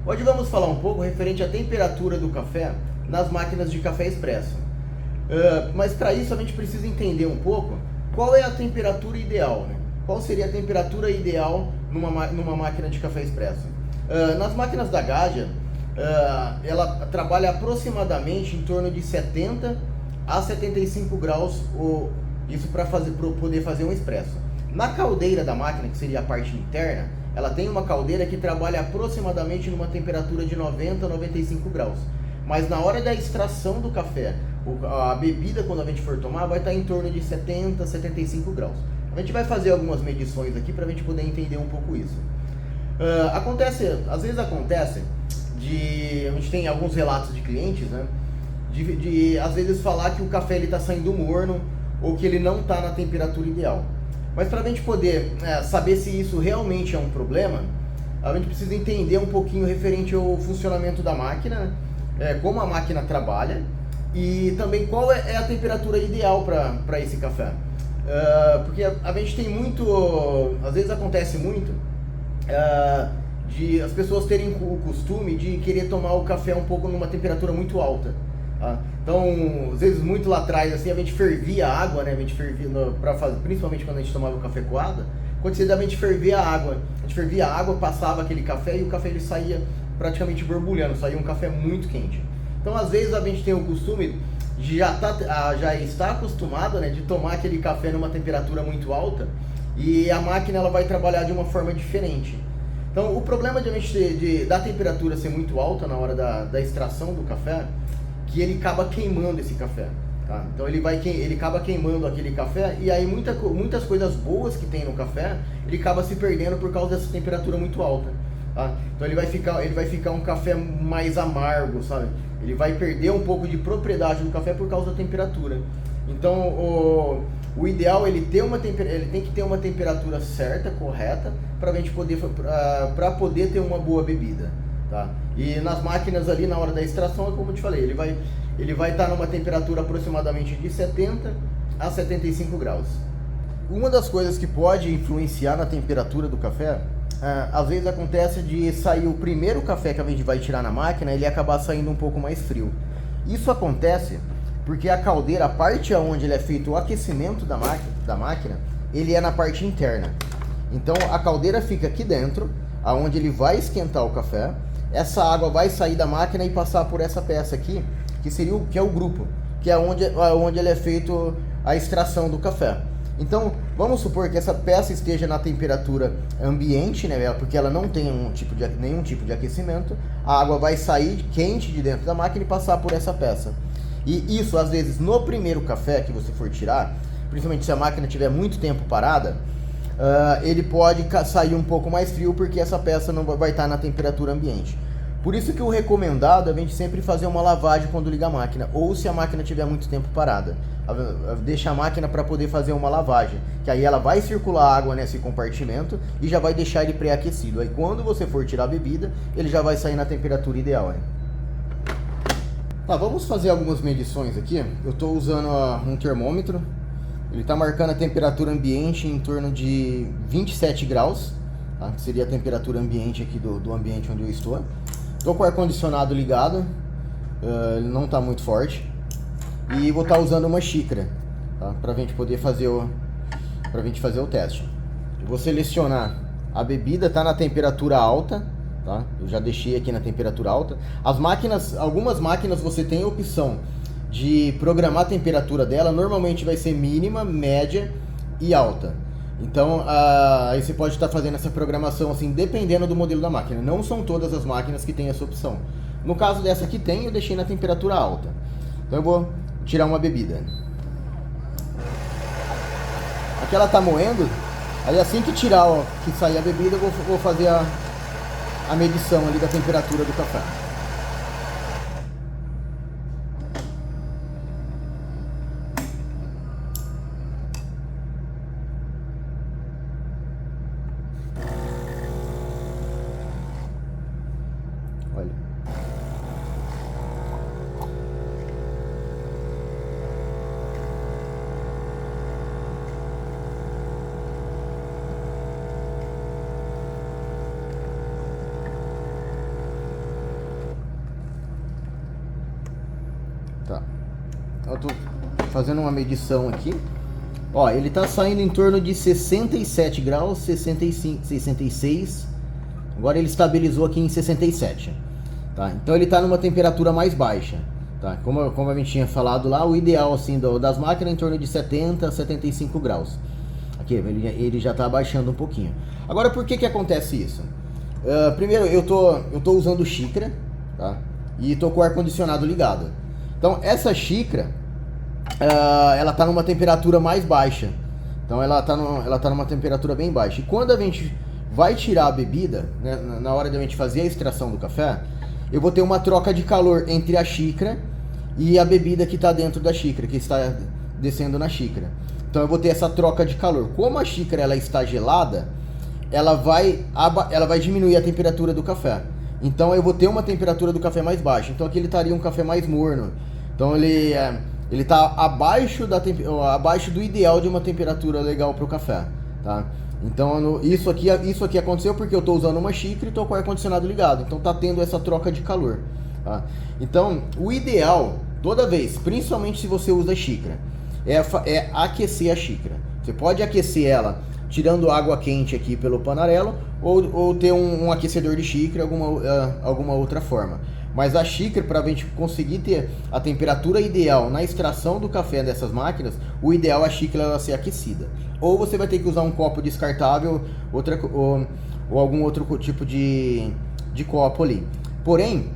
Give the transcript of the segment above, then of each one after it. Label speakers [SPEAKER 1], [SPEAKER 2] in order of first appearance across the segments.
[SPEAKER 1] Hoje vamos falar um pouco referente à temperatura do café nas máquinas de café expresso. Mas para isso a gente precisa entender um pouco qual é a temperatura ideal, né? Qual seria a temperatura ideal numa máquina de café expresso? Nas máquinas da Gaggia, ela trabalha aproximadamente em torno de 70 a 75 graus, isso para poder fazer um expresso. Na caldeira da máquina, que seria a parte interna, ela tem uma caldeira que trabalha aproximadamente numa temperatura de 90 a 95 graus. Mas na hora da extração do café, a bebida, quando a gente for tomar, vai estar em torno de 70 a 75 graus. A gente vai fazer algumas medições aqui para a gente poder entender um pouco isso. Às vezes acontece a gente tem alguns relatos de clientes, né? Às vezes falar que o café está saindo morno ou que ele não está na temperatura ideal. Mas para a gente poder saber se isso realmente é um problema, a gente precisa entender um pouquinho referente ao funcionamento da máquina, como a máquina trabalha e também qual é a temperatura ideal para esse café. Porque a gente tem às vezes acontece muito de as pessoas terem o costume de querer tomar o café um pouco numa temperatura muito alta. Então, às vezes muito lá atrás, assim, a gente fervia a água, né? A gente fervia principalmente quando a gente tomava o café coado, acontecia da gente ferver a água. A gente fervia a água, passava aquele café e o café ele saía praticamente borbulhando, saía um café muito quente. Então, às vezes a gente tem o costume de já estar acostumado, né, de tomar aquele café numa temperatura muito alta e a máquina ela vai trabalhar de uma forma diferente. Então, o problema da temperatura ser muito alta na hora da extração do café, que ele acaba queimando esse café, tá? Então ele acaba queimando aquele café e aí muitas coisas boas que tem no café, ele acaba se perdendo por causa dessa temperatura muito alta, tá? Então ele vai ficar um café mais amargo, sabe? Ele vai perder um pouco de propriedade do café por causa da temperatura. Então o ideal ele tem que ter uma temperatura certa, correta, para poder ter uma boa bebida. Tá? E nas máquinas ali na hora da extração, como eu te falei, ele vai estar numa temperatura aproximadamente de 70 a 75 graus. Uma das coisas que pode influenciar na temperatura do café, às vezes acontece de sair o primeiro café que a gente vai tirar na máquina, ele acabar saindo um pouco mais frio. Isso acontece porque a caldeira, a parte onde ele é feito o aquecimento da máquina, ele é na parte interna. Então a caldeira fica aqui dentro, aonde ele vai esquentar o café. Essa água vai sair da máquina e passar por essa peça aqui, que é o grupo, que é onde ele é feito a extração do café. Então, vamos supor que essa peça esteja na temperatura ambiente, né, porque ela não tem nenhum tipo de aquecimento. A água vai sair quente de dentro da máquina e passar por essa peça. E isso, às vezes, no primeiro café que você for tirar, principalmente se a máquina tiver muito tempo parada, ele pode sair um pouco mais frio porque essa peça não vai estar na temperatura ambiente. Por isso que o recomendado é a gente sempre fazer uma lavagem quando liga a máquina, ou se a máquina tiver muito tempo parada, deixa a máquina para poder fazer uma lavagem, que aí ela vai circular água nesse compartimento e já vai deixar ele pré-aquecido. Aí quando você for tirar a bebida, ele já vai sair na temperatura ideal, hein? Tá, vamos fazer algumas medições aqui. Eu estou usando um termômetro. Ele está marcando a temperatura ambiente em torno de 27 graus, tá? Que seria a temperatura ambiente aqui do ambiente onde eu estou. Estou com o ar-condicionado ligado, ele não está muito forte. E vou estar usando uma xícara, tá? Para a gente poder fazer o teste. Eu vou selecionar a bebida, está na temperatura alta, tá? Eu já deixei aqui na temperatura alta. Algumas máquinas você tem a opção de programar a temperatura dela, normalmente vai ser mínima, média e alta. Então aí você pode estar fazendo essa programação assim, dependendo do modelo da máquina. Não são todas as máquinas que têm essa opção. No caso dessa aqui eu deixei na temperatura alta. Então eu vou tirar uma bebida. Aqui ela está moendo, aí assim que que sair a bebida, eu vou fazer a medição ali da temperatura do café. Olha. Tá. Eu tô fazendo uma medição aqui. Ó, ele tá saindo em torno de 67 graus, 65, 66. Agora ele estabilizou aqui em 67. Tá? Então ele está numa temperatura mais baixa. Tá? Como a gente tinha falado lá, o ideal assim, das máquinas é em torno de 70 a 75 graus. Aqui ele já está abaixando um pouquinho. Agora por que acontece isso? Primeiro eu tô usando xícara, tá? E estou com o ar-condicionado ligado. Então essa xícara ela está numa temperatura mais baixa. Então ela tá numa temperatura bem baixa. E quando a gente vai tirar a bebida, né, na hora de a gente fazer a extração do café, eu vou ter uma troca de calor entre a xícara e a bebida que está dentro da xícara, que está descendo na xícara. Então eu vou ter essa troca de calor. Como a xícara ela está gelada, ela vai diminuir a temperatura do café. Então eu vou ter uma temperatura do café mais baixa. Então aqui ele estaria um café mais morno. Então ele está abaixo do ideal de uma temperatura legal para o café, tá? Então isso aqui aconteceu porque eu estou usando uma xícara e estou com o ar-condicionado ligado. Então está tendo essa troca de calor, tá? Então o ideal, toda vez, principalmente se você usa xícara, é aquecer a xícara. Você pode aquecer ela tirando água quente aqui pelo panarelo ou ter um aquecedor de xícara, alguma outra forma. Mas a xícara, para a gente conseguir ter a temperatura ideal na extração do café dessas máquinas, o ideal é a xícara ela ser aquecida. Ou você vai ter que usar um copo descartável ou algum outro tipo de copo ali. Porém,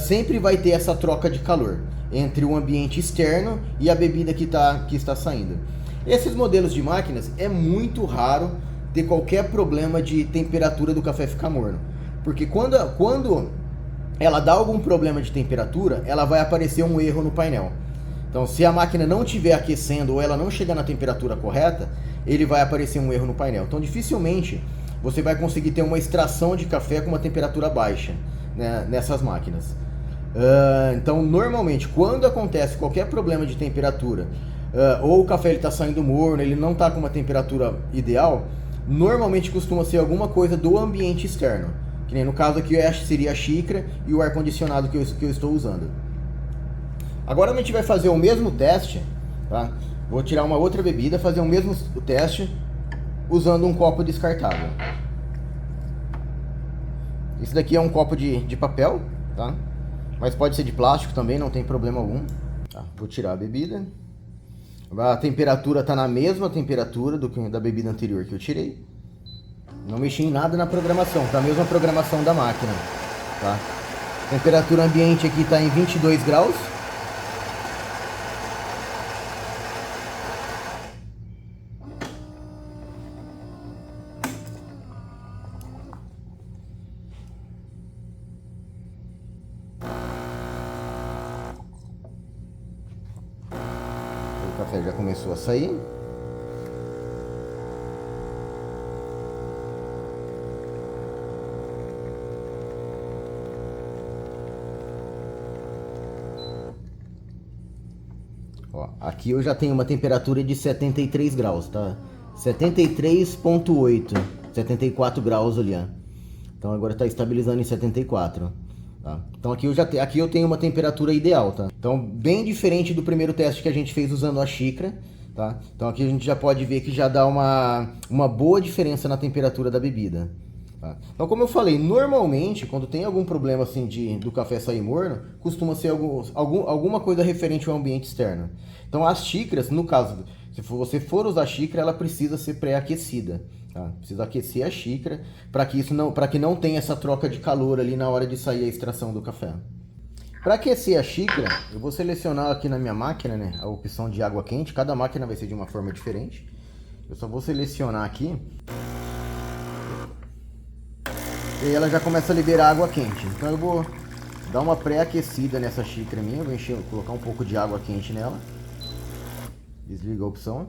[SPEAKER 1] sempre vai ter essa troca de calor entre o ambiente externo e a bebida que está saindo. Esses modelos de máquinas é muito raro ter qualquer problema de temperatura do café ficar morno. Porque quando ela dá algum problema de temperatura, ela vai aparecer um erro no painel. Então, se a máquina não estiver aquecendo ou ela não chegar na temperatura correta, ele vai aparecer um erro no painel. Então, dificilmente você vai conseguir ter uma extração de café com uma temperatura baixa, né, nessas máquinas. Então, normalmente, quando acontece qualquer problema de temperatura, ou o café está saindo morno, ele não está com uma temperatura ideal, normalmente costuma ser alguma coisa do ambiente externo. Que nem no caso aqui seria a xícara e o ar-condicionado que eu estou usando. Agora a gente vai fazer o mesmo teste, tá? Vou tirar uma outra bebida, fazer o mesmo teste usando um copo descartável. Esse daqui é um copo de papel, tá? Mas pode ser de plástico também, não tem problema algum. Tá, vou tirar a bebida. A temperatura está na mesma temperatura da bebida anterior que eu tirei. Não mexi em nada na programação, tá a mesma programação da máquina, tá? Temperatura ambiente aqui está em 22 graus. O café já começou a sair. Ó, aqui eu já tenho uma temperatura de 73 graus, tá? 73,8, 74 graus ali, ó. Então agora está estabilizando em 74, tá? Então aqui eu tenho uma temperatura ideal, tá? Então bem diferente do primeiro teste que a gente fez usando a xícara, tá? Então aqui a gente já pode ver que já dá uma boa diferença na temperatura da bebida. Tá? Então, como eu falei, normalmente, quando tem algum problema assim do café sair morno, costuma ser alguma coisa referente ao ambiente externo. Então, as xícaras, no caso, se você for usar xícara, ela precisa ser pré-aquecida. Tá? Precisa aquecer a xícara para que não tenha essa troca de calor ali na hora de sair a extração do café. Para aquecer a xícara, eu vou selecionar aqui na minha máquina, né, a opção de água quente. Cada máquina vai ser de uma forma diferente. Eu só vou selecionar aqui. E ela já começa a liberar água quente. Então eu vou dar uma pré-aquecida nessa xícara minha. Vou colocar um pouco de água quente nela. Desliga a opção.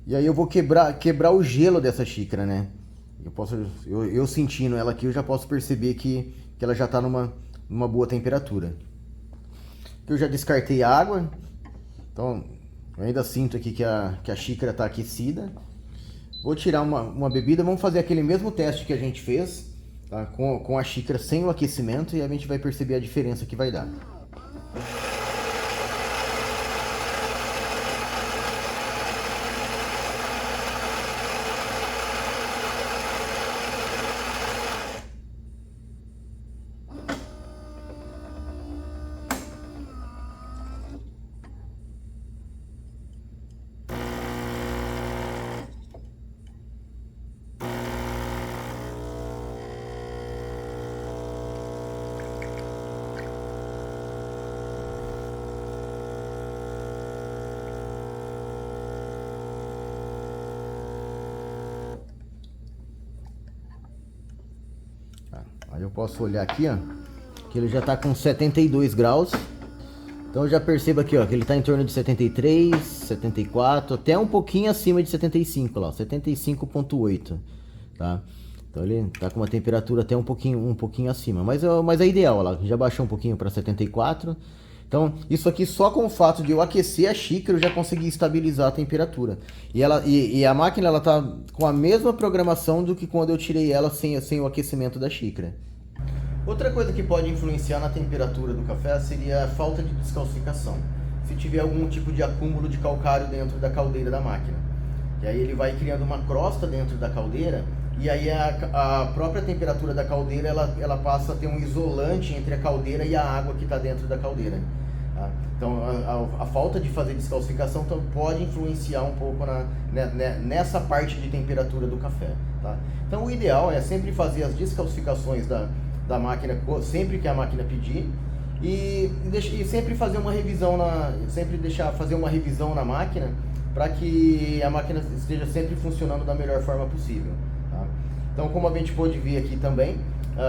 [SPEAKER 1] E aí eu vou quebrar o gelo dessa xícara, né? Eu sentindo ela aqui, eu já posso perceber que ela já está numa boa temperatura. Eu já descartei a água. Então eu ainda sinto aqui que a xícara está aquecida. Vou tirar uma bebida, vamos fazer aquele mesmo teste que a gente fez tá? Com a xícara sem o aquecimento, e a gente vai perceber a diferença que vai dar. Aí eu posso olhar aqui, ó, que ele já tá com 72 graus. Então eu já percebo aqui, ó, que ele tá em torno de 73, 74, até um pouquinho acima de 75 lá, 75,8, tá? Então ele tá com uma temperatura até um pouquinho acima, mas é ideal, ó, já baixou um pouquinho para 74. Então, isso aqui só com o fato de eu aquecer a xícara eu já consegui estabilizar a temperatura. E a máquina ela tá com a mesma programação do que quando eu tirei ela sem o aquecimento da xícara. Outra coisa que pode influenciar na temperatura do café seria a falta de descalcificação. Se tiver algum tipo de acúmulo de calcário dentro da caldeira da máquina. E aí ele vai criando uma crosta dentro da caldeira, e aí a própria temperatura da caldeira ela passa a ter um isolante entre a caldeira e a água que está dentro da caldeira. Tá? Então a falta de fazer descalcificação pode influenciar um pouco nessa parte de temperatura do café. Tá? Então o ideal é sempre fazer as descalcificações da máquina sempre que a máquina pedir, e sempre fazer uma revisão fazer uma revisão na máquina, para que a máquina esteja sempre funcionando da melhor forma possível. Tá? Então, como a gente pôde ver aqui também,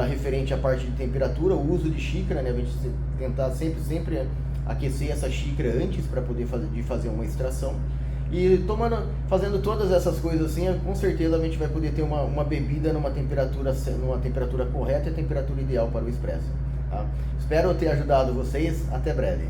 [SPEAKER 1] referente à parte de temperatura, o uso de xícara, né, a gente tentar sempre aquecer essa xícara antes para poder fazer uma extração. E fazendo todas essas coisas assim, com certeza a gente vai poder ter uma bebida numa temperatura correta e a temperatura ideal para o expresso. Tá? Espero ter ajudado vocês. Até breve.